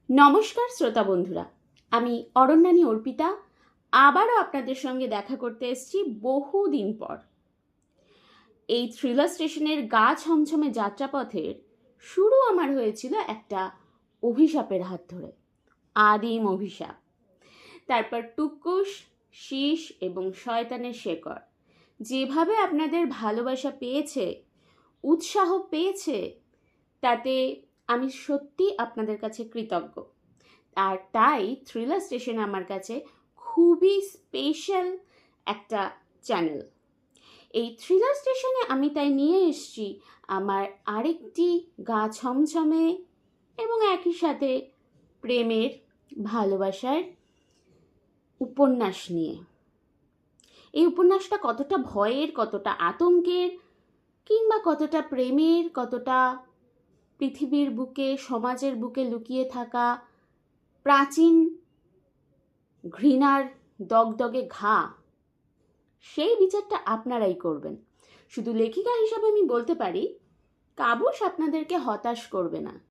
নমস্কার শ্রোতা বন্ধুরা, আমি অরণ্যানী অর্পিতা আবারও আপনাদের সঙ্গে দেখা করতে এসেছি বহুদিন পর। এই থ্রিলার স্টেশনের গা ছমছমে যাত্রাপথের শুরু আমার হয়েছিল একটা অভিশাপের হাত ধরে, আদিম অভিশাপ। তারপর টুকুস, শীষ এবং শয়তানের শেকড় যেভাবে আপনাদের ভালোবাসা পেয়েছে, উৎসাহ পেয়েছে, তাতে আমি সত্যি আপনাদের কাছে কৃতজ্ঞ। আর তাই থ্রিলার স্টেশন আমার কাছে খুবই স্পেশাল একটা চ্যানেল। এই থ্রিলার স্টেশনে আমি তাই নিয়ে এসেছি আমার আরেকটি গা ছমছমে এবং একই সাথে প্রেমের, ভালোবাসার উপন্যাস নিয়ে। এই উপন্যাসটা কতটা ভয়ের, কতটা আতঙ্কের, কিংবা কতটা প্রেমের, কতটা পৃথিবীর বুকে, সমাজের বুকে লুকিয়ে থাকা প্রাচীন ঘৃণার দগদগে ঘা, সেই বিচারটা আপনারাই করবেন। শুধু লেখিকা হিসাবে আমি বলতে পারি, কাবুস আপনাদেরকে হতাশ করবে না।